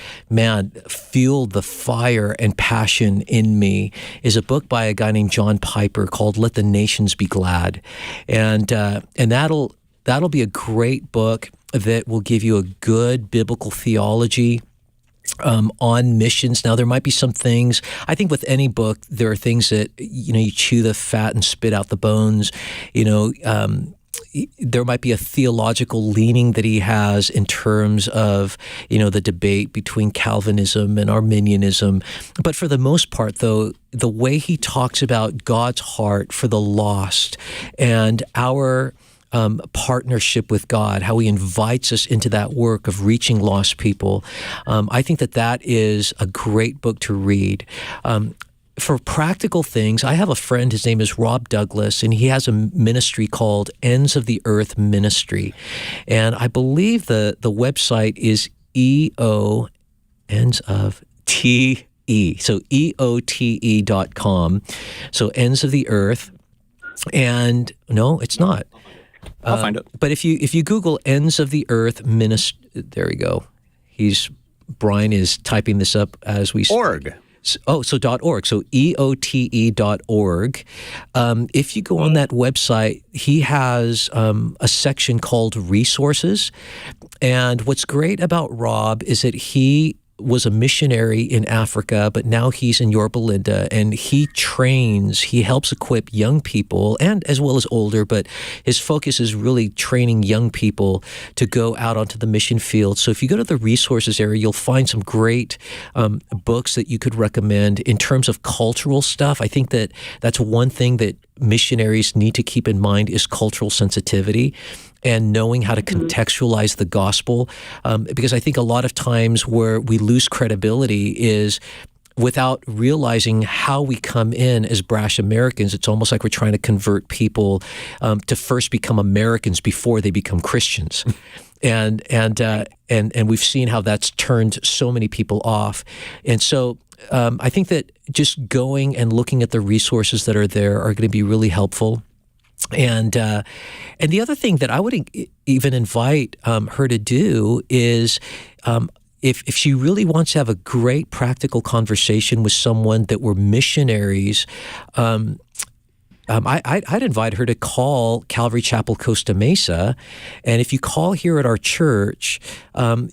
fueled the fire and passion in me is a book by a guy named John Piper called Let the Nations Be Glad. And that'll be a great book that will give you a good biblical theology on missions. Now, there might be some things, I think with any book, there are things that, you chew the fat and spit out the bones. There might be a theological leaning that he has in terms of, the debate between Calvinism and Arminianism. But for the most part, though, the way he talks about God's heart for the lost and our partnership with God, how he invites us into that work of reaching lost people. I think that is a great book to read. For practical things, I have a friend, his name is Rob Douglas, and he has a ministry called Ends of the Earth Ministry. And I believe the website is Ends of TE. So EOTE.com. So Ends of the Earth. And no, it's not. I'll find it. But if you Google Ends of the Earth Ministry, there we go. Brian is typing this up as we speak. .org. So .org. So EOTE.org. If you go on that website, he has a section called Resources. And what's great about Rob is that he was a missionary in Africa, but now he's in Yorba Linda, and he helps equip young people, and as well as older, but his focus is really training young people to go out onto the mission field. So if you go to the resources area, you'll find some great books that you could recommend in terms of cultural stuff. I think that's one thing that missionaries need to keep in mind is cultural sensitivity and knowing how to contextualize the gospel. Because I think a lot of times where we lose credibility is without realizing how we come in as brash Americans. It's almost like we're trying to convert people to first become Americans before they become Christians. And we've seen how that's turned so many people off. And so I think that just going and looking at the resources that are there are going to be really helpful. And the other thing that I would even invite her to do is if she really wants to have a great practical conversation with someone that were missionaries, I'd invite her to call Calvary Chapel Costa Mesa. And if you call here at our church,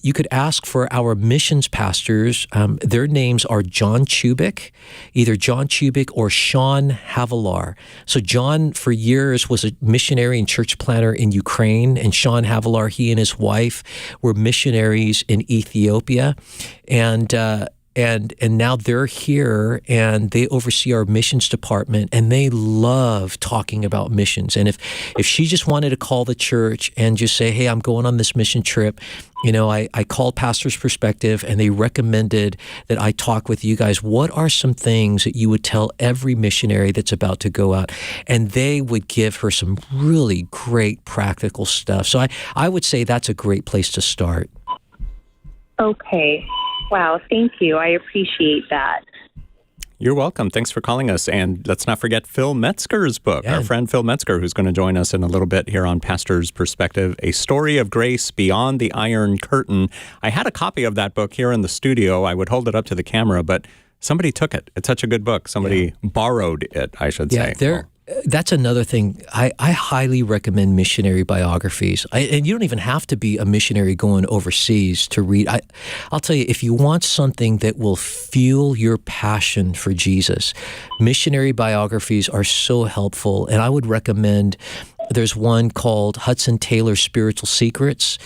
you could ask for our missions pastors. Their names are John Chubik, either John Chubik or Sean Havilar. So John, for years, was a missionary and church planter in Ukraine. And Sean Havilar, he and his wife were missionaries in Ethiopia. And now they're here and they oversee our missions department, and they love talking about missions. And if she just wanted to call the church and just say, hey, I'm going on this mission trip, I called Pastor's Perspective and they recommended that I talk with you guys. What are some things that you would tell every missionary that's about to go out? And they would give her some really great practical stuff. So I would say that's a great place to start. Okay. Wow, thank you. I appreciate that. You're welcome. Thanks for calling us. And let's not forget Phil Metzger's book, our friend Phil Metzger, who's going to join us in a little bit here on Pastor's Perspective, A Story of Grace Beyond the Iron Curtain. I had a copy of that book here in the studio. I would hold it up to the camera, but Somebody took it. It's such a good book. Somebody borrowed it, I should say. That's another thing. I highly recommend missionary biographies. And you don't even have to be a missionary going overseas to read. I'll tell you, if you want something that will fuel your passion for Jesus, missionary biographies are so helpful. And I would recommend, there's one called Hudson Taylor's Spiritual Secrets.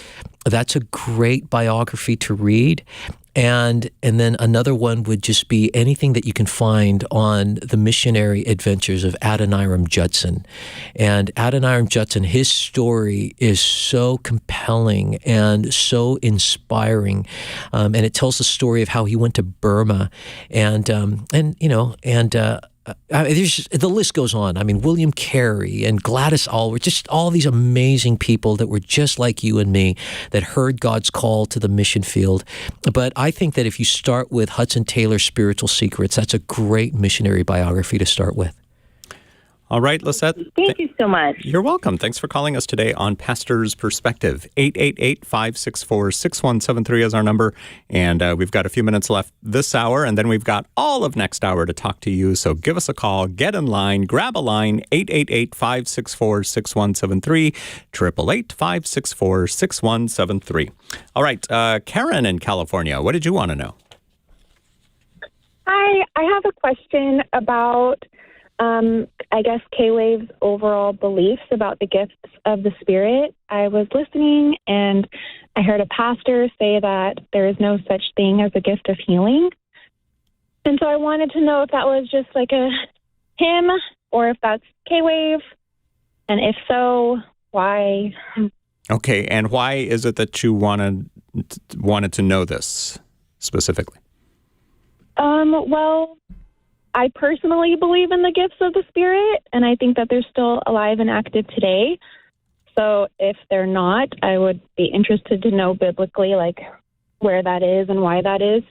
That's a great biography to read. And then another one would just be anything that you can find on the missionary adventures of Adoniram Judson. And Adoniram Judson, his story is so compelling and so inspiring, and it tells the story of how he went to Burma, the list goes on. I mean, William Carey and Gladys Aylward, just all these amazing people that were just like you and me that heard God's call to the mission field. But I think that if you start with Hudson Taylor's Spiritual Secrets, that's a great missionary biography to start with. All right, Lisette. Thank you so much. You're welcome. Thanks for calling us today on Pastor's Perspective. 888-564-6173 is our number. And we've got a few minutes left this hour, and then we've got all of next hour to talk to you. So give us a call, get in line, grab a line, 888-564-6173, 888-564-6173. All right, Karen in California, what did you want to know? Hi, I have a question about I guess K-Wave's overall beliefs about the gifts of the Spirit. I was listening and I heard a pastor say that there is no such thing as a gift of healing. And so I wanted to know if that was just like a hymn or if that's K-Wave. And if so, why? Okay, and why is it that you wanted to know this specifically? Well, I personally believe in the gifts of the Spirit, and I think that they're still alive and active today. So if they're not, I would be interested to know biblically, like, where that is and why that is.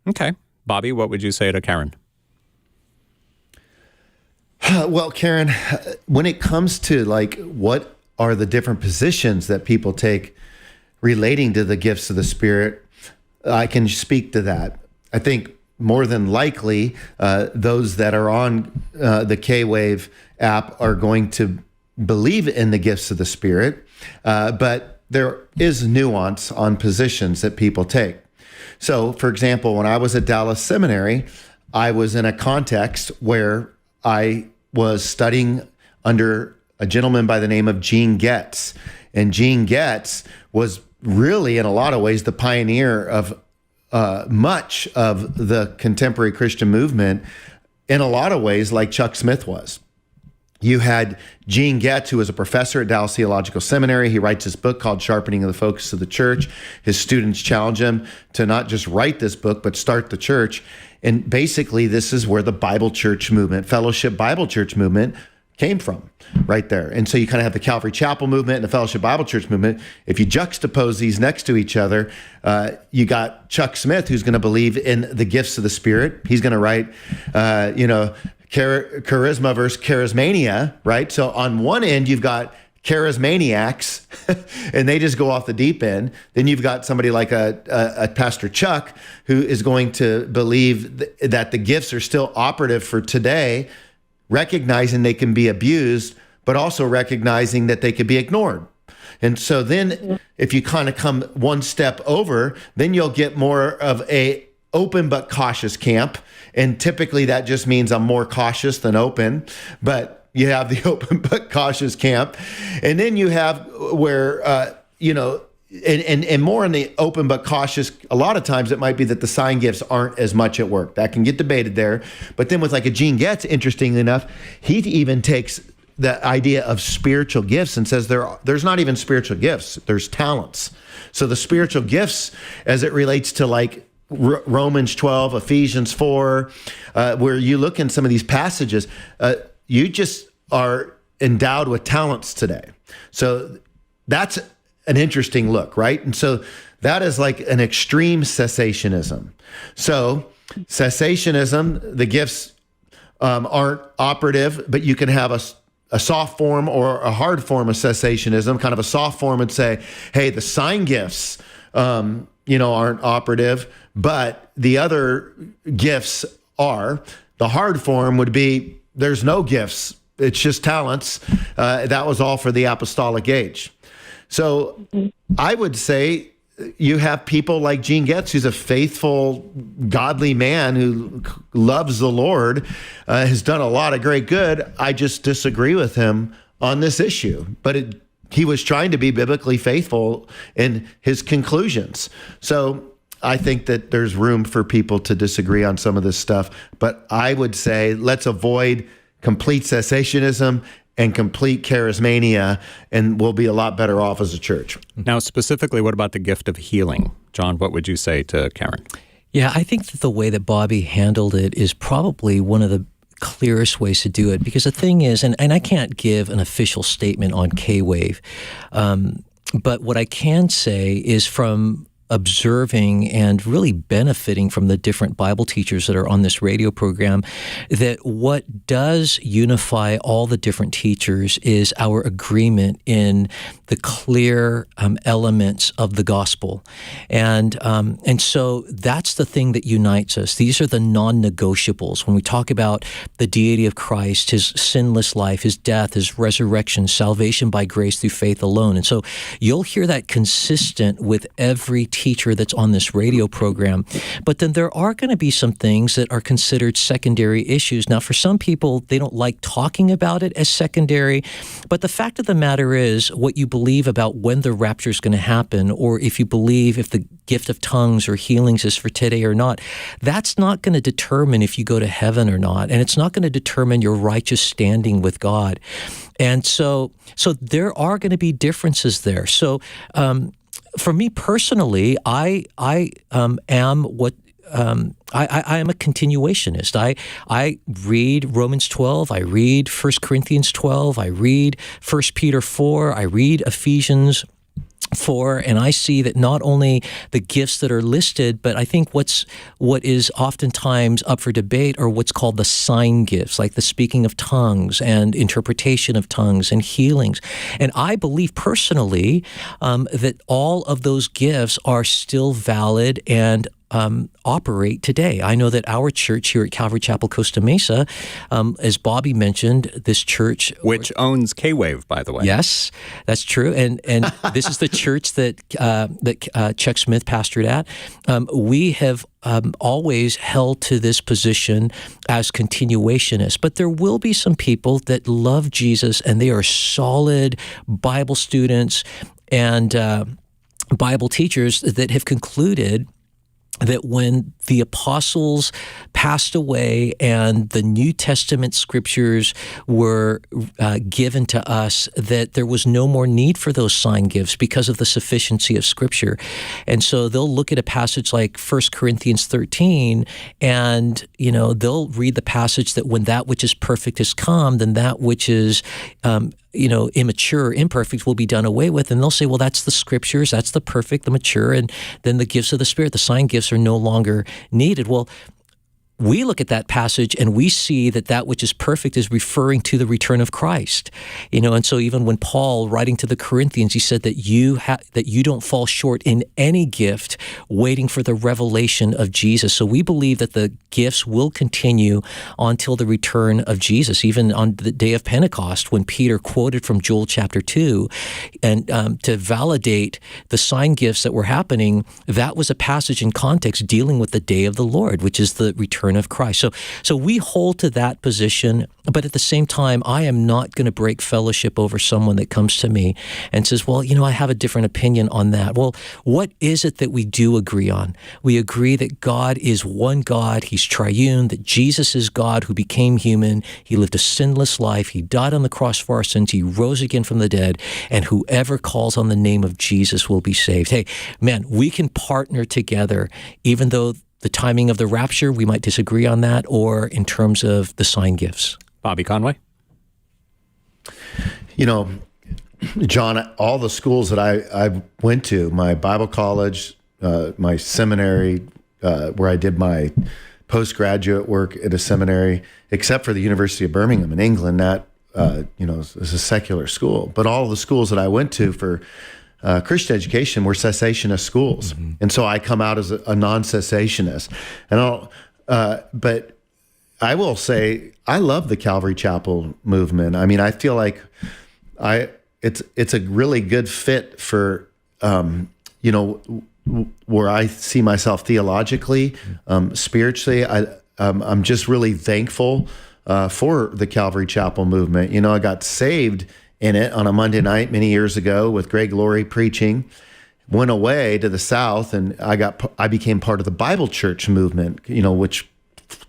Okay. Bobby, what would you say to Karen? Well, Karen, when it comes to, like, what are the different positions that people take relating to the gifts of the Spirit, I can speak to that. I think more than likely, those that are on the K-Wave app are going to believe in the gifts of the Spirit, but there is nuance on positions that people take. So, for example, when I was at Dallas Seminary, I was in a context where I was studying under a gentleman by the name of Gene Getz. And Gene Getz was really, in a lot of ways, the pioneer of much of the contemporary Christian movement, in a lot of ways, like Chuck Smith was. You had Gene Getz, who was a professor at Dallas Theological Seminary. He writes this book called Sharpening of the Focus of the Church. His students challenge him to not just write this book, but start the church. And basically, this is where the Bible Church movement, Fellowship Bible Church movement, came from, right there. And so you kind of have the Calvary Chapel movement and the Fellowship Bible Church movement. If you juxtapose these next to each other, you got Chuck Smith, who's going to believe in the gifts of the Spirit. He's going to write, charisma versus charismania, right? So on one end, you've got charismaniacs, and they just go off the deep end. Then you've got somebody like a Pastor Chuck, who is going to believe that the gifts are still operative for today, recognizing they can be abused, but also recognizing that they could be ignored. And so then if you kind of come one step over, then you'll get more of a open but cautious camp. And typically that just means I'm more cautious than open, but you have the open but cautious camp. And then you have where, and more in the open but cautious, a lot of times it might be that the sign gifts aren't as much at work. That can get debated there. But then with like a Gene Getz, interestingly enough, he even takes the idea of spiritual gifts and says there's not even spiritual gifts, there's talents. So the spiritual gifts as it relates to like Romans 12, Ephesians 4, where you look in some of these passages, you just are endowed with talents today. So that's an interesting look, right? And so that is like an extreme cessationism. So cessationism, the gifts aren't operative, but you can have a soft form or a hard form of cessationism, kind of a soft form and say, hey, the sign gifts, aren't operative, but the other gifts are. The hard form would be there's no gifts. It's just talents. That was all for the apostolic age. So I would say you have people like Gene Getz, who's a faithful, godly man who loves the Lord, has done a lot of great good. I just disagree with him on this issue. But he was trying to be biblically faithful in his conclusions. So I think that there's room for people to disagree on some of this stuff. But I would say let's avoid complete cessationism and complete charismania, and we'll be a lot better off as a church. Now, specifically, what about the gift of healing? John, what would you say to Karen? Yeah, I think that the way that Bobby handled it is probably one of the clearest ways to do it, because the thing is, and I can't give an official statement on K-Wave, but what I can say is from observing and really benefiting from the different Bible teachers that are on this radio program, that what does unify all the different teachers is our agreement in the clear elements of the gospel. And so that's the thing that unites us. These are the non-negotiables. When we talk about the deity of Christ, his sinless life, his death, his resurrection, salvation by grace through faith alone. And so you'll hear that consistent with every teacher that's on this radio program. But then there are going to be some things that are considered secondary issues. Now, for some people, they don't like talking about it as secondary. But the fact of the matter is, what you believe about when the rapture is going to happen, or if you believe if the gift of tongues or healings is for today or not, that's not going to determine if you go to heaven or not. And it's not going to determine your righteous standing with God. And so there are going to be differences there. So, for me personally, I am what I am a continuationist. I read Romans 12, I read 1 Corinthians 12, I read 1 Peter 4, I read Ephesians 4, and I see that not only the gifts that are listed, but I think what is oftentimes up for debate are what's called the sign gifts, like the speaking of tongues and interpretation of tongues and healings. And I believe personally that all of those gifts are still valid and operate today. I know that our church here at Calvary Chapel, Costa Mesa, as Bobby mentioned, this church, which owns K-Wave, by the way. Yes, that's true. And this is the church that Chuck Smith pastored at. We have always held to this position as continuationists, but there will be some people that love Jesus and they are solid Bible students and Bible teachers that have concluded that when the apostles passed away and the New Testament scriptures were given to us, that there was no more need for those sign gifts because of the sufficiency of Scripture. And so they'll look at a passage like 1 Corinthians 13 and, they'll read the passage that when that which is perfect has come, then that which is immature, imperfect will be done away with. And they'll say, well, that's the scriptures, that's the perfect, the mature, and then the gifts of the Spirit, the sign gifts are no longer needed. Well, we look at that passage and we see that which is perfect is referring to the return of Christ. And so even when Paul, writing to the Corinthians, he said that you don't fall short in any gift, waiting for the revelation of Jesus. So we believe that the gifts will continue until the return of Jesus. Even on the day of Pentecost, when Peter quoted from Joel chapter 2, and to validate the sign gifts that were happening, that was a passage in context dealing with the day of the Lord, which is the return of Christ. So we hold to that position, but at the same time, I am not going to break fellowship over someone that comes to me and says, well, I have a different opinion on that. Well, what is it that we do agree on? We agree that God is one God, He's triune, that Jesus is God who became human, He lived a sinless life, He died on the cross for our sins, He rose again from the dead, and whoever calls on the name of Jesus will be saved. Hey, man, we can partner together, even though the timing of the rapture, we might disagree on that, or in terms of the sign gifts. Bobby Conway? John, all the schools that I went to, my Bible college, my seminary, where I did my postgraduate work at a seminary, except for the University of Birmingham in England, that is a secular school. But all the schools that I went to for Christian education were cessationist schools. And so I come out as a non-cessationist. And but I will say, I love the Calvary Chapel movement. I mean, I feel like it's a really good fit for, where I see myself theologically, spiritually. I'm just really thankful for the Calvary Chapel movement. I got saved in it on a Monday night many years ago with Greg Laurie preaching, went away to the South, and I became part of the Bible Church movement, which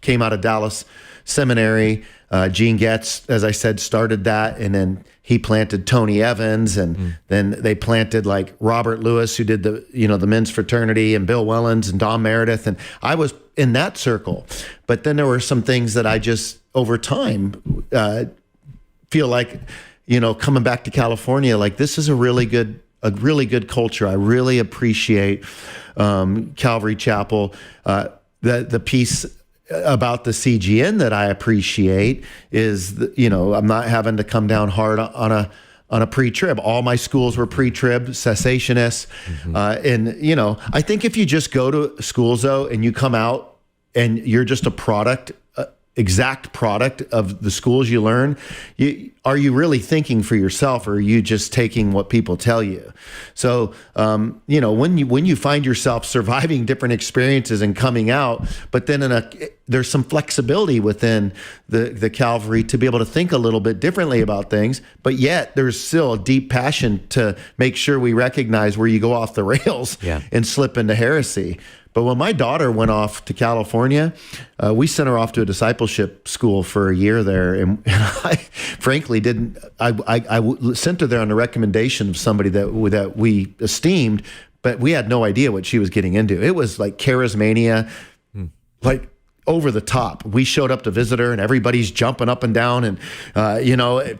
came out of Dallas Seminary. Gene Getz, as I said, started that, and then he planted Tony Evans, and then they planted like Robert Lewis, who did the men's fraternity, and Bill Wellens and Don Meredith, and I was in that circle. But then there were some things that I just over time feel like, coming back to California, like this is a really good culture. I really appreciate Calvary Chapel. The piece about the CGN that I appreciate is, I'm not having to come down hard on a pre-trib. All my schools were pre-trib, cessationists. And, I think if you just go to schools, though, and you come out and you're just a exact product of the schools you learn, are you really thinking for yourself, or are you just taking what people tell you? So, when you find yourself surviving different experiences and coming out, but then there's some flexibility within the Calvary to be able to think a little bit differently about things, but yet there's still a deep passion to make sure we recognize where you go off the rails and slip into heresy. But when my daughter went off to California, we sent her off to a discipleship school for a year there. And I frankly I sent her there on the recommendation of somebody that we esteemed, but we had no idea what she was getting into. It was like charismania, like over the top. We showed up to visit her, and everybody's jumping up and down and,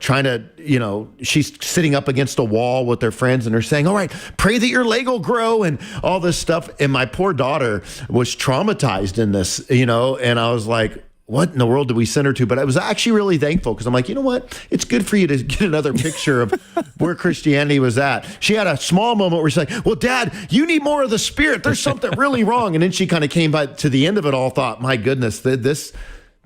trying to, she's sitting up against a wall with their friends, and they're saying, all right, pray that your leg will grow and all this stuff. And my poor daughter was traumatized in this, and I was like, what in the world did we send her to? But I was actually really thankful, because I'm like, you know what? It's good for you to get another picture of where Christianity was at. She had a small moment where she's like, well, Dad, you need more of the Spirit. There's something really wrong. And then she kind of came by to the end of it all, thought, my goodness, this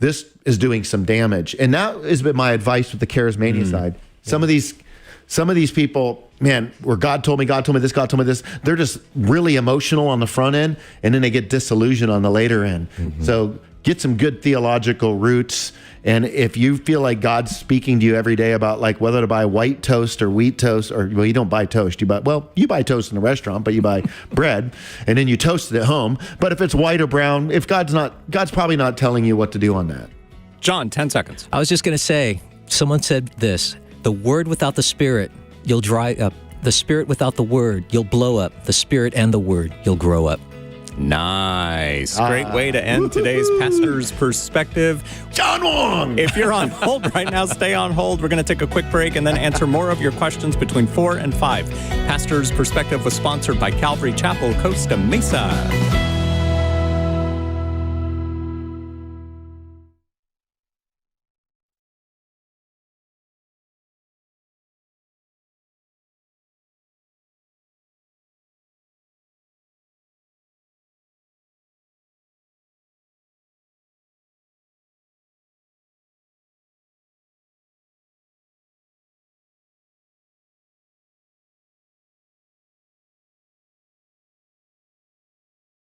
is doing some damage. And that has been my advice with the charismania side. Some of these people, man, where God told me this, they're just really emotional on the front end, and then they get disillusioned on the later end. So get some good theological roots. And if you feel like God's speaking to you every day about like whether to buy white toast or wheat toast, or you don't buy toast, you buy toast in a restaurant, but you buy bread and then you toast it at home. But if it's white or brown, if God's probably not telling you what to do on that. John, 10 seconds. I was just going to say, someone said this: the word without the Spirit, you'll dry up. The Spirit without the word, you'll blow up. The Spirit and the word, you'll grow up. Nice. Great way to end today's Pastor's Perspective. John Wong! If you're on hold right now, stay on hold. We're going to take a quick break and then answer more of your questions between 4 and 5. Pastor's Perspective was sponsored by Calvary Chapel, Costa Mesa.